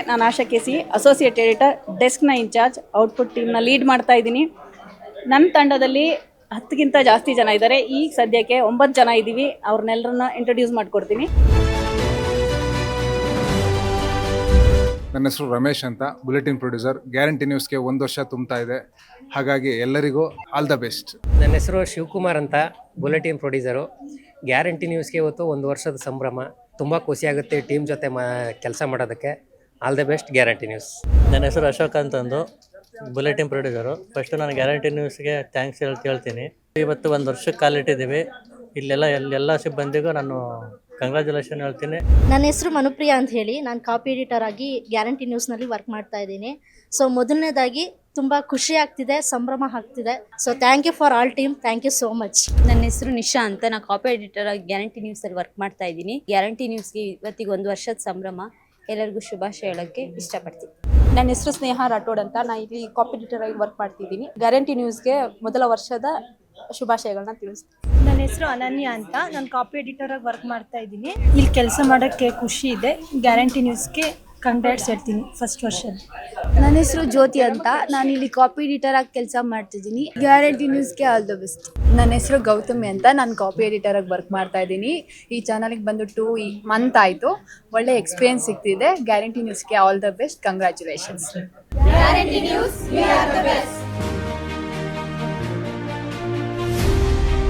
ನಾನು Asha KC, associate editor, ಡೆಸ್ಕ್ನ incharge, output ಟೀಮ್ನ ಲೀಡ್ ಮಾಡ್ತಾ ಇದ್ದೀನಿ. ನನ್ನ ತಂಡದಲ್ಲಿ 10ಗಿಂತ ಜಾಸ್ತಿ ಜನ ಇದ್ದಾರೆ. ಈಗ ಸದ್ಯಕ್ಕೆ 9 ಜನ ಇದ್ದೀವಿ. ಅವ್ರನ್ನೆಲ್ಲರನ್ನ ಇಂಟ್ರೊಡ್ಯೂಸ್ ಮಾಡ್ಕೊಡ್ತೀನಿ. ನನ್ನ ಹೆಸರು ರಮೇಶ್ ಅಂತ, ಬುಲೆಟಿನ್ ಪ್ರೊಡ್ಯೂಸರ್. ಗ್ಯಾರಂಟಿ ನ್ಯೂಸ್ಗೆ 1 ವರ್ಷ ತುಂಬ್ತಾ ಇದೆ. ಹಾಗಾಗಿ ಎಲ್ಲರಿಗೂ ಆಲ್ ದ ಬೆಸ್ಟ್. ನನ್ನ ಹೆಸರು ಶಿವಕುಮಾರ್ ಅಂತ, ಬುಲೆಟಿನ್ ಪ್ರೊಡ್ಯೂಸರು. ಗ್ಯಾರಂಟಿ ನ್ಯೂಸ್ಗೆ ಇವತ್ತು 1 ವರ್ಷದ ಸಂಭ್ರಮ. ತುಂಬ ಖುಷಿಯಾಗುತ್ತೆ ಟೀಮ್ ಜೊತೆ ಕೆಲಸ ಮಾಡೋದಕ್ಕೆ. All the best guarantee news. ನನ್ನ ಹೆಸರು ಅಶೋಕ್ ಅಂತಂದು, ಬುಲೆಟಿನ್ ಪ್ರೊಡ್ಯೂಸರು. ಫಸ್ಟು ನಾನು ಗ್ಯಾರಂಟಿ ನ್ಯೂಸ್ಗೆ ಥ್ಯಾಂಕ್ಸ್ ಹೇಳ್ತೀನಿ. ಇವತ್ತು 1 ವರ್ಷಕ್ಕೆ ಕಾಲಿಟ್ಟಿದ್ದೀವಿ. ಎಲ್ಲ ಸಿಬ್ಬಂದಿಗೂ ನಾನು ಕಂಗ್ರ್ಯಾಚುಲೇಷನ್ ಹೇಳ್ತೀನಿ. ನನ್ನ ಹೆಸರು ಮನುಪ್ರಿಯಾ ಅಂತ ಹೇಳಿ, ನಾನು ಕಾಪಿ ಎಡಿಟರ್ ಆಗಿ ಗ್ಯಾರಂಟಿ ನ್ಯೂಸ್ನಲ್ಲಿ ವರ್ಕ್ ಮಾಡ್ತಾ ಇದ್ದೀನಿ. ಸೊ ಮೊದಲನೇದಾಗಿ ತುಂಬ ಖುಷಿ ಆಗ್ತಿದೆ, ಸಂಭ್ರಮ ಆಗ್ತಿದೆ. So thank you for all team, thank you so much. ನನ್ನ ಹೆಸರು ನಿಶಾ ಅಂತ, ನಾನು ಕಾಪಿ ಎಡಿಟರ್ ಆಗಿ ಗ್ಯಾರಂಟಿ ನ್ಯೂಸಲ್ಲಿ ವರ್ಕ್ ಮಾಡ್ತಾ ಇದ್ದೀನಿ. ಗ್ಯಾರಂಟಿ ನ್ಯೂಸ್ಗೆ ಇವತ್ತಿಗೆ 1 ವರ್ಷದ ಸಂಭ್ರಮ. ಎಲ್ಲರಿಗೂ ಶುಭಾಶಯ ಹೇಳೋಕ್ಕೆ ಇಷ್ಟಪಡ್ತೀನಿ. ನನ್ನ ಹೆಸರು ಸ್ನೇಹ ರಾಠೋಡ್ ಅಂತ, ನಾನು ಇಲ್ಲಿ ಕಾಪಿ ಎಡಿಟರ್ ಆಗಿ ವರ್ಕ್ ಮಾಡ್ತಿದ್ದೀನಿ. ಗ್ಯಾರಂಟಿ ನ್ಯೂಸ್ಗೆ ಮೊದಲ ವರ್ಷದ ಶುಭಾಶಯಗಳನ್ನ ತಿಳಿಸ್ತೀನಿ. ನನ್ನ ಹೆಸರು ಅನನ್ಯ ಅಂತ, ನಾನು ಕಾಪಿ ಎಡಿಟರ್ ಆಗಿ ವರ್ಕ್ ಮಾಡ್ತಾ ಇದ್ದೀನಿ. ಇಲ್ಲಿ ಕೆಲಸ ಮಾಡೋಕ್ಕೆ ಖುಷಿ ಇದೆ. ಗ್ಯಾರಂಟಿ ನ್ಯೂಸ್ಗೆ ಕಂಗ್ರಾಟ್ಸ್ ಹೇಳ್ತೀನಿ ಫಸ್ಟ್ ವರ್ಷದ. ನನ್ನ ಹೆಸರು ಜ್ಯೋತಿ ಅಂತ, ನಾನು ಇಲ್ಲಿ ಕಾಪಿ ಎಡಿಟರ್ ಆಗಿ ಕೆಲಸ ಮಾಡ್ತಿದ್ದೀನಿ. ಗ್ಯಾರಂಟಿ ನ್ಯೂಸ್ಗೆ ಆಲ್ ದ ಬೆಸ್ಟ್. ನನ್ನ ಹೆಸರು ಗೌತಮಿ ಅಂತ, ನಾನು ಕಾಪಿ ಎಡಿಟರ್ ಆಗಿ ವರ್ಕ್ ಮಾಡ್ತಾ ಇದ್ದೀನಿ. ಈ ಚಾನಲ್ಗೆ ಬಂದು 2 ಮಂತ್ ಆಯಿತು. ಒಳ್ಳೆ ಎಕ್ಸ್ಪೀರಿಯನ್ಸ್ ಸಿಗ್ತಿದೆ. ಗ್ಯಾರಂಟಿ ನ್ಯೂಸ್ಗೆ all the best, congratulations. Guarantee news, we are the best.